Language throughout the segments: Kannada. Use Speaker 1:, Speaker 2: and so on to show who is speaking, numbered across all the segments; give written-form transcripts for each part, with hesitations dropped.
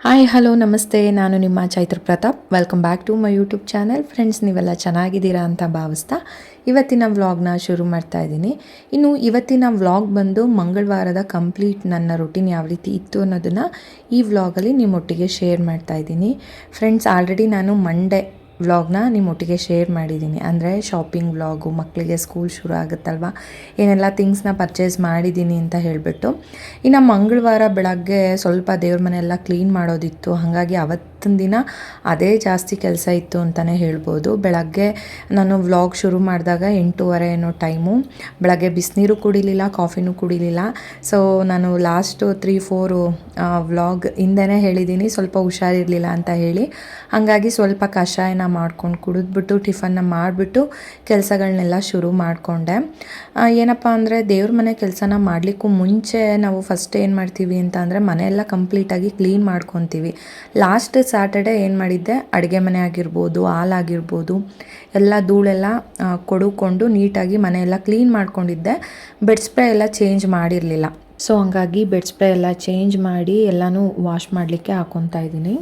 Speaker 1: ಹಾಯ್ ಹಲೋ ನಮಸ್ತೆ, ನಾನು ನಿಮ್ಮ Chaitra Pratap. Welcome back to my YouTube channel. Friends, ನೀವೆಲ್ಲ ಚೆನ್ನಾಗಿದ್ದೀರಾ ಅಂತ ಭಾವಿಸ್ತಾ ಇವತ್ತಿನ ವ್ಲಾಗ್ನ ಶುರು ಮಾಡ್ತಾ ಇದ್ದೀನಿ. ಇನ್ನು ಇವತ್ತಿನ ವ್ಲಾಗ್ ಬಂದು ಮಂಗಳವಾರದ ಕಂಪ್ಲೀಟ್ ನನ್ನ ರುಟೀನ್ ಯಾವ ರೀತಿ ಇತ್ತು ಅನ್ನೋದನ್ನು ಈ ವ್ಲಾಗಲ್ಲಿ ನಿಮ್ಮೊಟ್ಟಿಗೆ ಶೇರ್ ಮಾಡ್ತಾ ಇದ್ದೀನಿ. ಫ್ರೆಂಡ್ಸ್, ಆಲ್ರೆಡಿ ನಾನು ಮಂಡೇ ವ್ಲಾಗ್ನ ನಿಮ್ಮೊಟ್ಟಿಗೆ ಶೇರ್ ಮಾಡಿದ್ದೀನಿ. ಅಂದರೆ ಶಾಪಿಂಗ್ ವ್ಲಾಗು, ಮಕ್ಕಳಿಗೆ ಸ್ಕೂಲ್ ಶುರು ಆಗುತ್ತಲ್ವ, ಏನೆಲ್ಲ ಥಿಂಗ್ಸ್ನ ಪರ್ಚೇಸ್ ಮಾಡಿದ್ದೀನಿ ಅಂತ ಹೇಳಿಬಿಟ್ಟು. ಇನ್ನು ಮಂಗಳವಾರ ಬೆಳಗ್ಗೆ ಸ್ವಲ್ಪ ದೇವ್ರ ಮನೆಯೆಲ್ಲ ಕ್ಲೀನ್ ಮಾಡೋದಿತ್ತು. ಹಾಗಾಗಿ ಅವತ್ತಿನ ದಿನ ಅದೇ ಜಾಸ್ತಿ ಕೆಲಸ ಇತ್ತು ಅಂತಲೇ ಹೇಳ್ಬೋದು. ಬೆಳಗ್ಗೆ ನಾನು ವ್ಲಾಗ್ ಶುರು ಮಾಡಿದಾಗ 8:30 ಏನೋ ಟೈಮು. ಬೆಳಗ್ಗೆ ಬಿಸಿನೀರು ಕುಡಿಲಿಲ್ಲ, ಕಾಫಿನೂ ಕುಡಿಲಿಲ್ಲ. ಸೊ ನಾನು ಲಾಸ್ಟು 3-4 ವ್ಲಾಗ್ ಹಿಂದೆನೇ ಹೇಳಿದ್ದೀನಿ, ಸ್ವಲ್ಪ ಹುಷಾರಿರಲಿಲ್ಲ ಅಂತ ಹೇಳಿ. ಹಾಗಾಗಿ ಸ್ವಲ್ಪ ಕಷಾಯನ ಮಾಡ್ಕೊಂಡು ಕುಡಿದ್ಬಿಟ್ಟು ಟಿಫನ್ನ ಮಾಡಿಬಿಟ್ಟು ಕೆಲಸಗಳನ್ನೆಲ್ಲ ಶುರು ಮಾಡಿಕೊಂಡೆ. ಏನಪ್ಪ ಅಂದರೆ, ದೇವ್ರ ಮನೆ ಕೆಲಸನ ಮಾಡಲಿಕ್ಕೂ ಮುಂಚೆ ನಾವು ಫಸ್ಟ್ ಏನು ಮಾಡ್ತೀವಿ ಅಂತ ಅಂದರೆ, ಮನೆಯೆಲ್ಲ ಕಂಪ್ಲೀಟಾಗಿ ಕ್ಲೀನ್ ಮಾಡ್ಕೊತೀವಿ. ಲಾಸ್ಟ್ ಸ್ಯಾಟರ್ಡೆ ಏನು ಮಾಡಿದ್ದೆ, ಅಡುಗೆ ಮನೆ ಆಗಿರ್ಬೋದು, ಹಾಲಾಗಿರ್ಬೋದು, ಎಲ್ಲ ಧೂಳೆಲ್ಲ ಕೊಡುಕೊಂಡು ನೀಟಾಗಿ ಮನೆಯೆಲ್ಲ ಕ್ಲೀನ್ ಮಾಡ್ಕೊಂಡಿದ್ದೆ. ಬೆಡ್ ಸ್ಪ್ರೇ ಎಲ್ಲ ಚೇಂಜ್ ಮಾಡಿರಲಿಲ್ಲ. ಸೊ ಹಂಗಾಗಿ ಬೆಡ್ ಸ್ಪ್ರೇ ಎಲ್ಲ ಚೇಂಜ್ ಮಾಡಿ ಎಲ್ಲನೂ ವಾಶ್ ಮಾಡಲಿಕ್ಕೆ ಹಾಕ್ಕೊತಾ ಇದ್ದೀನಿ.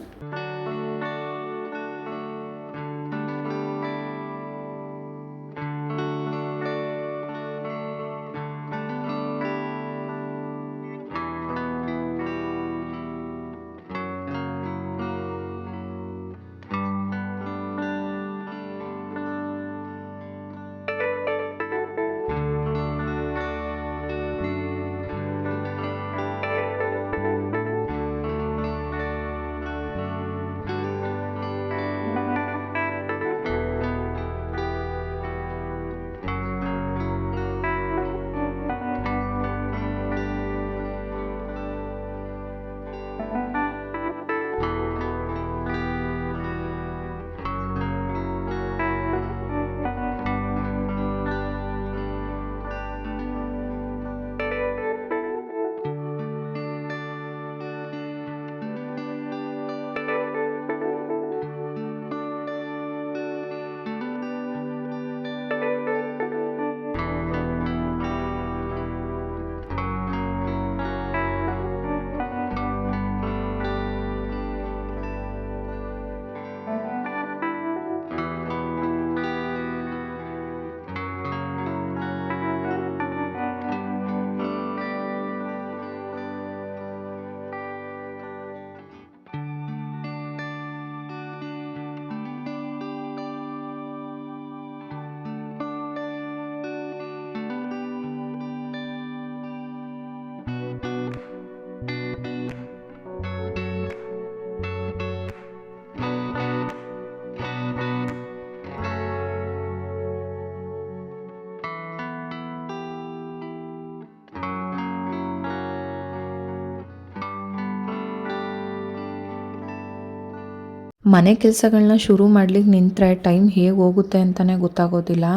Speaker 1: ಮನೆ ಕೆಲಸಗಳನ್ನ ಶುರು ಮಾಡ್ಲಿಕ್ಕೆ ನಿಂತರೆ ಟೈಮ್ ಹೇಗೆ ಹೋಗುತ್ತೆ ಅಂತಲೇ ಗೊತ್ತಾಗೋದಿಲ್ಲ.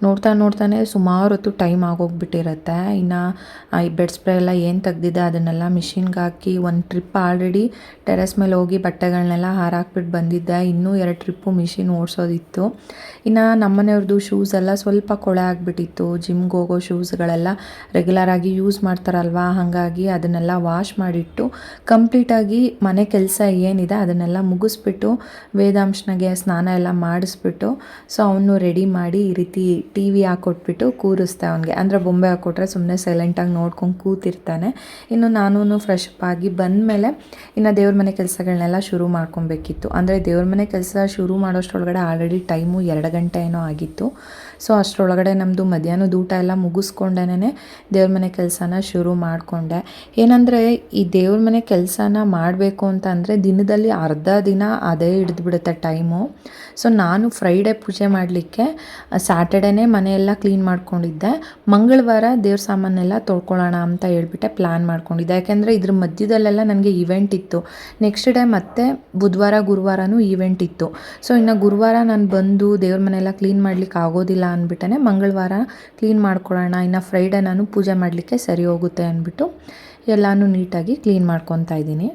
Speaker 1: ನೋಡ್ತಾನೆ ಸುಮಾರು ಹೊತ್ತು ಟೈಮ್ ಆಗೋಗ್ಬಿಟ್ಟಿರುತ್ತೆ. ಇನ್ನು ಈ ಬೆಡ್ ಸ್ಪ್ರೇ ಎಲ್ಲ ಏನು ತೆಗ್ದಿದ್ದೆ ಅದನ್ನೆಲ್ಲ ಮಿಷಿನ್ಗೆ ಹಾಕಿ ಒಂದು ಟ್ರಿಪ್ ಆಲ್ರೆಡಿ ಟೆರೆಸ್ ಮೇಲೆ ಹೋಗಿ ಬಟ್ಟೆಗಳನ್ನೆಲ್ಲ ಹಾರಾಕ್ಬಿಟ್ಟು ಬಂದಿದ್ದೆ. ಇನ್ನೂ 2 ಟ್ರಿಪ್ಪು ಮಿಷಿನ್ ಓಡಿಸೋದಿತ್ತು. ಇನ್ನು ನಮ್ಮನೆಯವ್ರದ್ದು ಶೂಸ್ ಎಲ್ಲ ಸ್ವಲ್ಪ ಕೊಳೆ ಆಗಿಬಿಟ್ಟಿತ್ತು. ಜಿಮ್ಗೆ ಹೋಗೋ ಶೂಸ್ಗಳೆಲ್ಲ ರೆಗ್ಯುಲರಾಗಿ ಯೂಸ್ ಮಾಡ್ತಾರಲ್ವ, ಹಾಗಾಗಿ ಅದನ್ನೆಲ್ಲ ವಾಶ್ ಮಾಡಿಟ್ಟು ಕಂಪ್ಲೀಟಾಗಿ ಮನೆ ಕೆಲಸ ಏನಿದೆ ಅದನ್ನೆಲ್ಲ ಮುಗಿಸ್ಬಿಟ್ಟು ವೇದಾಂಶನಿಗೆ ಸ್ನಾನ ಎಲ್ಲ ಮಾಡಿಸ್ಬಿಟ್ಟು, ಸೊ ಅವನು ರೆಡಿ ಮಾಡಿ ಈ ರೀತಿ ಟಿ ವಿ ಹಾಕ್ಕೊಟ್ಬಿಟ್ಟು ಕೂರಿಸ್ದೆ ಅವನಿಗೆ. ಅಂದರೆ ಬೊಂಬೆ ಹಾಕ್ಕೊಟ್ರೆ ಸುಮ್ಮನೆ ಸೈಲೆಂಟಾಗಿ ನೋಡ್ಕೊಂಡು ಕೂತಿರ್ತಾನೆ. ಇನ್ನು ನಾನು ಫ್ರೆಶ್ ಅಪ್ ಆಗಿ ಬಂದಮೇಲೆ ಇನ್ನು ದೇವ್ರ ಮನೆ ಕೆಲಸಗಳನ್ನೆಲ್ಲ ಶುರು ಮಾಡ್ಕೊಬೇಕಿತ್ತು. ಅಂದರೆ ದೇವ್ರ ಮನೆ ಕೆಲಸ ಶುರು ಮಾಡೋಷ್ಟರೊಳಗಡೆ ಆಲ್ರೆಡಿ ಟೈಮು 2 ಗಂಟೆ ಏನೋ ಆಗಿತ್ತು. ಸೊ ಅಷ್ಟರೊಳಗಡೆ ನಮ್ಮದು ಮಧ್ಯಾಹ್ನದ ಊಟ ಎಲ್ಲ ಮುಗಿಸ್ಕೊಂಡೇ ದೇವ್ರ ಮನೆ ಕೆಲಸನ ಶುರು ಮಾಡಿಕೊಂಡೆ. ಏನಂದರೆ, ಈ ದೇವ್ರ ಮನೆ ಕೆಲಸನ ಮಾಡಬೇಕು ಅಂತ ಅಂದರೆ ದಿನದಲ್ಲಿ ಅರ್ಧ ದಿನ ಅದೇ ಹಿಡಿದ್ಬಿಡುತ್ತೆ ಟೈಮು. ಸೊ ನಾನು ಫ್ರೈಡೇ ಪೂಜೆ ಮಾಡಲಿಕ್ಕೆ ಸ್ಯಾಟರ್ಡೇನೇ ಮನೆಯೆಲ್ಲ ಕ್ಲೀನ್ ಮಾಡ್ಕೊಂಡಿದ್ದೆ. ಮಂಗಳವಾರ ದೇವ್ರ ಸಾಮಾನೆಲ್ಲ ತೊಳ್ಕೊಳ್ಳೋಣ ಅಂತ ಹೇಳ್ಬಿಟ್ಟೆ ಪ್ಲ್ಯಾನ್ ಮಾಡ್ಕೊಂಡಿದ್ದೆ. ಯಾಕೆಂದರೆ ಇದ್ರ ಮಧ್ಯದಲ್ಲೆಲ್ಲ ನನಗೆ ಇವೆಂಟ್ ಇತ್ತು. ನೆಕ್ಸ್ಟ್ ಡೇ ಮತ್ತೆ ಬುಧವಾರ ಗುರುವಾರನೂ ಈವೆಂಟ್ ಇತ್ತು. ಸೊ ಇನ್ನು ಗುರುವಾರ ನಾನು ಬಂದು ದೇವ್ರ ಮನೆಯೆಲ್ಲ ಕ್ಲೀನ್ ಮಾಡಲಿಕ್ಕೆ ಆಗೋದಿಲ್ಲ ಅಂದ್ಬಿಟ್ಟೆ ಮಂಗಳವಾರ ಕ್ಲೀನ್ ಮಾಡ್ಕೊಳ್ಳೋಣ, ಇನ್ನು ಫ್ರೈಡೇ ನಾನು ಪೂಜೆ ಮಾಡಲಿಕ್ಕೆ ಸರಿ ಹೋಗುತ್ತೆ ಅಂದ್ಬಿಟ್ಟು ಎಲ್ಲನೂ ನೀಟಾಗಿ ಕ್ಲೀನ್ ಮಾಡ್ಕೊತಾ ಇದ್ದೀನಿ.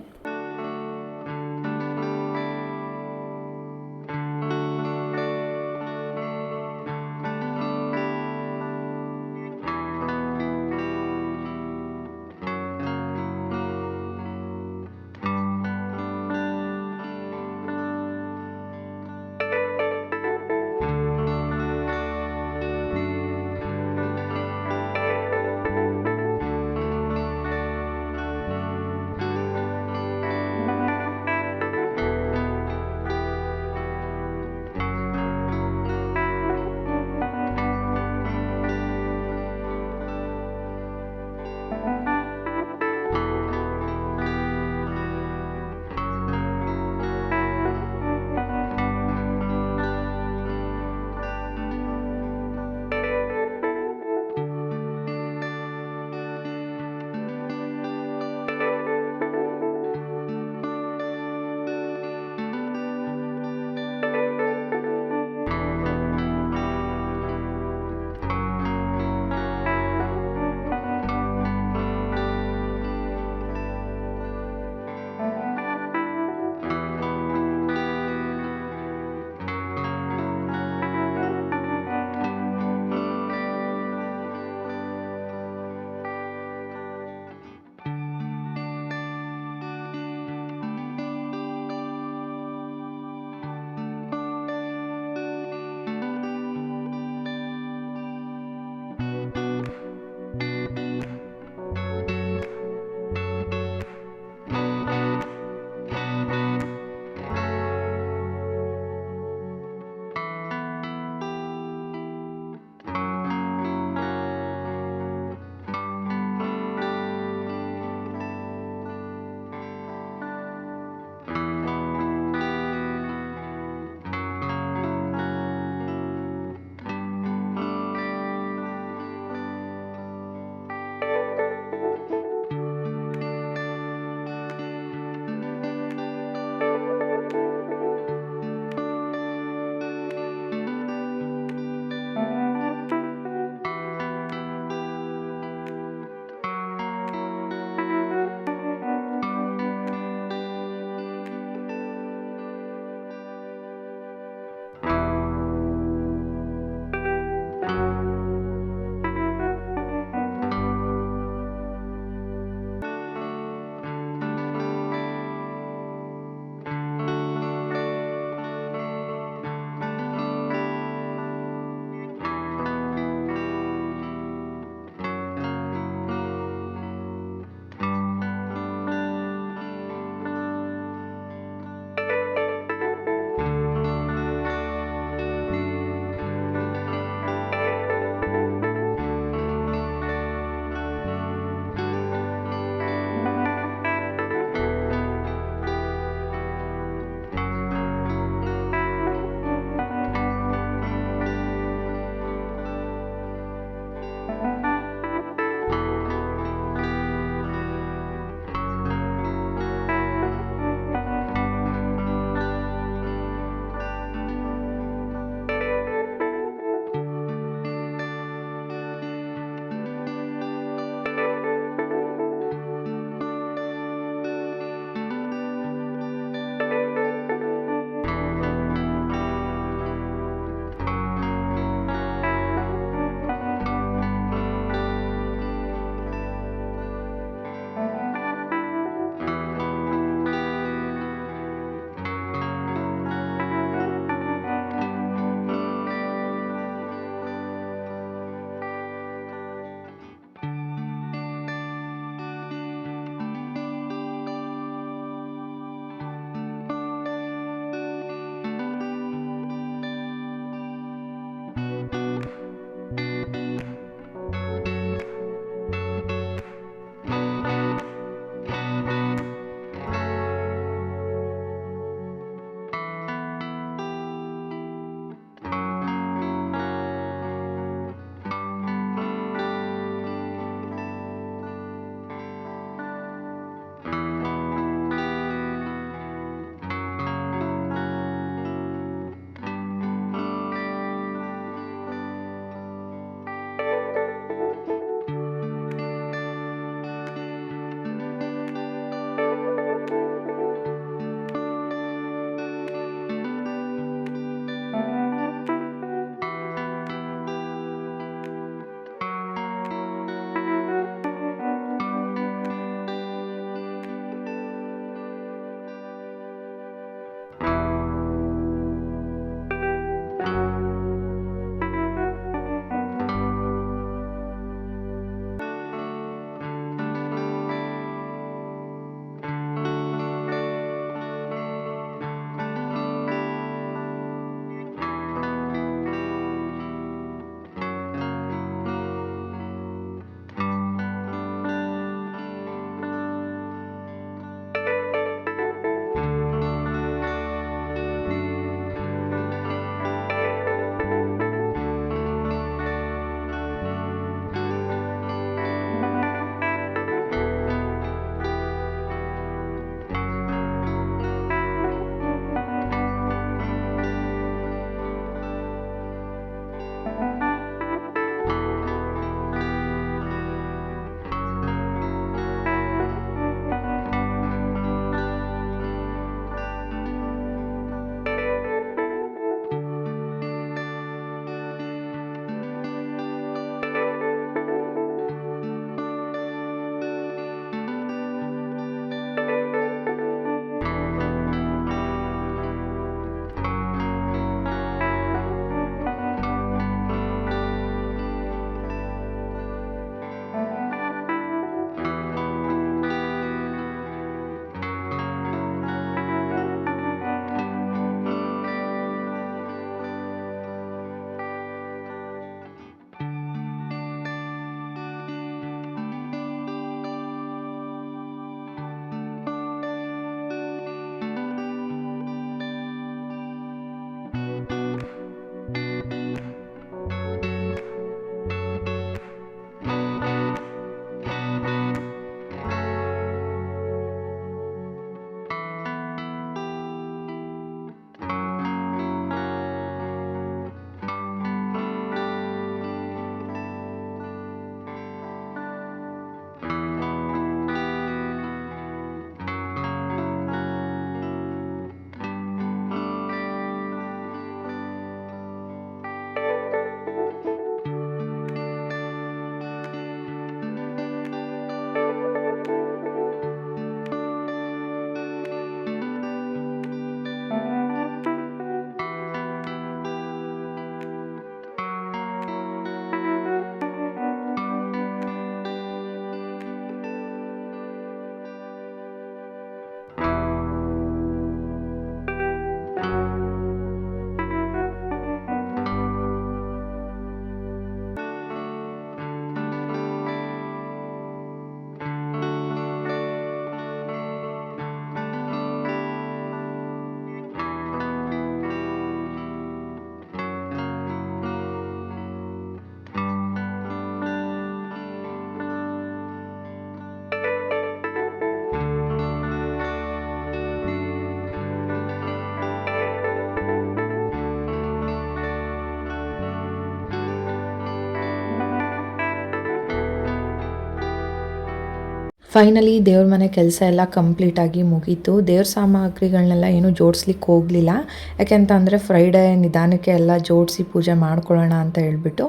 Speaker 1: ಫೈನಲಿ ದೇವ್ರ ಮನೆ ಕೆಲಸ ಎಲ್ಲ ಕಂಪ್ಲೀಟಾಗಿ ಮುಗೀತು. ದೇವ್ರ ಸಾಮಗ್ರಿಗಳನ್ನೆಲ್ಲ ಏನೂ ಜೋಡಿಸ್ಲಿಕ್ಕೆ ಹೋಗಲಿಲ್ಲ. ಯಾಕೆಂತಂದರೆ ಫ್ರೈಡೇ ನಿಧಾನಕ್ಕೆ ಎಲ್ಲ ಜೋಡಿಸಿ ಪೂಜೆ ಮಾಡ್ಕೊಳ್ಳೋಣ ಅಂತ ಹೇಳ್ಬಿಟ್ಟು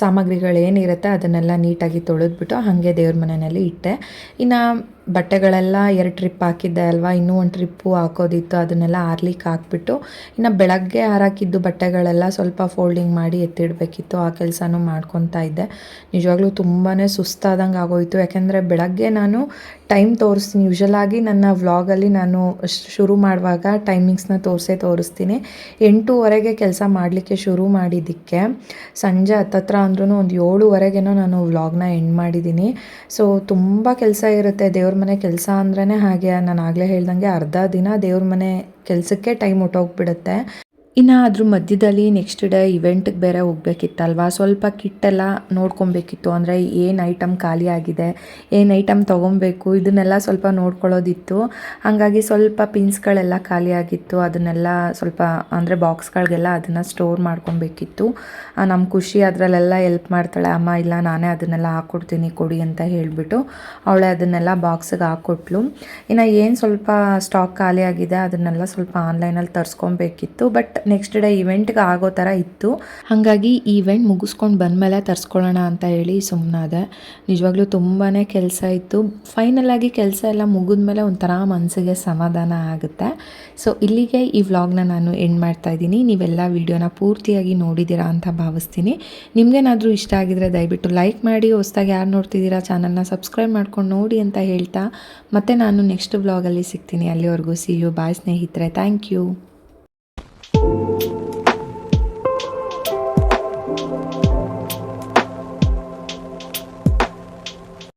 Speaker 1: ಸಾಮಗ್ರಿಗಳೇನಿರುತ್ತೆ ಅದನ್ನೆಲ್ಲ ನೀಟಾಗಿ ತೊಳೆದ್ಬಿಟ್ಟು ಹಾಗೆ ದೇವ್ರ ಮನೆಯಲ್ಲಿ ಇಟ್ಟೆ. ಇನ್ನು ಬಟ್ಟೆಗಳೆಲ್ಲ 2 ಟ್ರಿಪ್ ಹಾಕಿದ್ದೆ ಅಲ್ವಾ, ಇನ್ನೂ ಒಂದು ಟ್ರಿಪ್ಪು ಹಾಕೋದಿತ್ತು, ಅದನ್ನೆಲ್ಲ ಆರ್ಲಿಕ್ಕೆ ಹಾಕ್ಬಿಟ್ಟು ಇನ್ನು ಬೆಳಗ್ಗೆ ಹಾರಾಕಿದ್ದು ಬಟ್ಟೆಗಳೆಲ್ಲ ಸ್ವಲ್ಪ ಫೋಲ್ಡಿಂಗ್ ಮಾಡಿ ಎತ್ತಿಡಬೇಕಿತ್ತು. ಆ ಕೆಲಸನೂ ಮಾಡ್ಕೊತಾ ಇದ್ದೆ. ನಿಜವಾಗ್ಲೂ ತುಂಬಾ ಸುಸ್ತಾದಂಗೆ ಆಗೋಯಿತು. ಯಾಕೆಂದರೆ ಬೆಳಗ್ಗೆ ನಾನು ಟೈಮ್ ತೋರಿಸ್ತೀನಿ, ಯೂಶಲಾಗಿ ನನ್ನ ವ್ಲಾಗಲ್ಲಿ ನಾನು ಶುರು ಮಾಡುವಾಗ ಟೈಮಿಂಗ್ಸ್ನ ತೋರಿಸ್ತೀನಿ. 8:00ವರೆಗೆ ಕೆಲಸ ಮಾಡಲಿಕ್ಕೆ ಶುರು ಮಾಡಿದ್ದಕ್ಕೆ ಸಂಜೆ ಹತ್ತತ್ರ ಅಂದ್ರೂ ಒಂದು 7:00ವರೆಗೇನೋ ನಾನು ವ್ಲಾಗ್ನ ಎಂಡ್ ಮಾಡಿದ್ದೀನಿ. ಸೊ ತುಂಬ ಕೆಲಸ ಇರುತ್ತೆ. ದೇವ್ರ ಮನೆ ಕೆಲಸ ಅಂದ್ರೇ ಹಾಗೆ, ನಾನು ಆಗಲೇ ಹೇಳ್ದಂಗೆ ಅರ್ಧ ದಿನ ದೇವ್ರ ಮನೆ ಕೆಲಸಕ್ಕೆ ಟೈಮ್ ಹೊಟ್ಟೋಗ್ಬಿಡುತ್ತೆ. ಇನ್ನು ಅದ್ರ ಮಧ್ಯದಲ್ಲಿ ನೆಕ್ಸ್ಟ್ ಡೇ ಇವೆಂಟಿಗೆ ಬೇರೆ ಹೋಗ್ಬೇಕಿತ್ತಲ್ವ, ಸ್ವಲ್ಪ ಕಿಟ್ಟೆಲ್ಲ ನೋಡ್ಕೊಬೇಕಿತ್ತು. ಅಂದರೆ ಏನು ಐಟಮ್ ಖಾಲಿ ಆಗಿದೆ, ಏನು ಐಟಮ್ ತೊಗೊಬೇಕು, ಇದನ್ನೆಲ್ಲ ಸ್ವಲ್ಪ ನೋಡ್ಕೊಳ್ಳೋದಿತ್ತು. ಹಾಗಾಗಿ ಸ್ವಲ್ಪ ಪಿನ್ಸ್ಗಳೆಲ್ಲ ಖಾಲಿ ಆಗಿತ್ತು, ಅದನ್ನೆಲ್ಲ ಸ್ವಲ್ಪ ಅಂದರೆ ಬಾಕ್ಸ್ಗಳಿಗೆಲ್ಲ ಅದನ್ನು ಸ್ಟೋರ್ ಮಾಡ್ಕೊಬೇಕಿತ್ತು. ನಮ್ಮ ಖುಷಿ ಅದರಲ್ಲೆಲ್ಲ ಹೆಲ್ಪ್ ಮಾಡ್ತಾಳೆ, ಅಮ್ಮ ಇಲ್ಲ ನಾನೇ ಅದನ್ನೆಲ್ಲ ಹಾಕ್ಕೊಡ್ತೀನಿ ಕೊಡಿ ಅಂತ ಹೇಳಿಬಿಟ್ಟು ಅವಳೇ ಅದನ್ನೆಲ್ಲ ಬಾಕ್ಸಿಗೆ ಹಾಕ್ಕೊಟ್ಲು. ಇನ್ನು ಏನು ಸ್ವಲ್ಪ ಸ್ಟಾಕ್ ಖಾಲಿ ಆಗಿದೆ ಅದನ್ನೆಲ್ಲ ಸ್ವಲ್ಪ ಆನ್ಲೈನಲ್ಲಿ ತರಿಸ್ಕೊಬೇಕಿತ್ತು. ಬಟ್ ನೆಕ್ಸ್ಟ್ ಡೇ ಇವೆಂಟ್ಗೆ ಆಗೋ ಥರ ಇತ್ತು. ಹಾಗಾಗಿ ಈವೆಂಟ್ ಮುಗಿಸ್ಕೊಂಡು ಬಂದಮೇಲೆ ತರಿಸ್ಕೊಳ್ಳೋಣ ಅಂತ ಹೇಳಿ ಸುಮ್ಮನಾದೆ. ನಿಜವಾಗ್ಲೂ ತುಂಬಾ ಕೆಲಸ ಇತ್ತು. ಫೈನಲಾಗಿ ಕೆಲಸ ಎಲ್ಲ ಮುಗಿದ್ಮೇಲೆ ಒಂಥರ ಮನಸ್ಸಿಗೆ ಸಮಾಧಾನ ಆಗುತ್ತೆ. ಸೊ ಇಲ್ಲಿಗೆ ಈ ವ್ಲಾಗ್ನ ನಾನು ಎಂಡ್ ಮಾಡ್ತಾಯಿದ್ದೀನಿ. ನೀವೆಲ್ಲ ವೀಡಿಯೋನ ಪೂರ್ತಿಯಾಗಿ ನೋಡಿದ್ದೀರಾ ಅಂತ ಭಾವಿಸ್ತೀನಿ. ನಿಮಗೇನಾದರೂ ಇಷ್ಟ ಆಗಿದರೆ ದಯವಿಟ್ಟು ಲೈಕ್ ಮಾಡಿ, ಹೊಸದಾಗಿ ಯಾರು ನೋಡ್ತಿದ್ದೀರಾ ಚಾನಲ್ನ ಸಬ್ಸ್ಕ್ರೈಬ್ ಮಾಡ್ಕೊಂಡು ನೋಡಿ ಅಂತ ಹೇಳ್ತಾ ಮತ್ತೆ ನಾನು ನೆಕ್ಸ್ಟ್ ವ್ಲಾಗಲ್ಲಿ ಸಿಗ್ತೀನಿ. ಅಲ್ಲಿವರೆಗೂ ಸಿ ಯು, ಬಾಯ್ ಸ್ನೇಹಿತರೆ, ಥ್ಯಾಂಕ್ ಯು.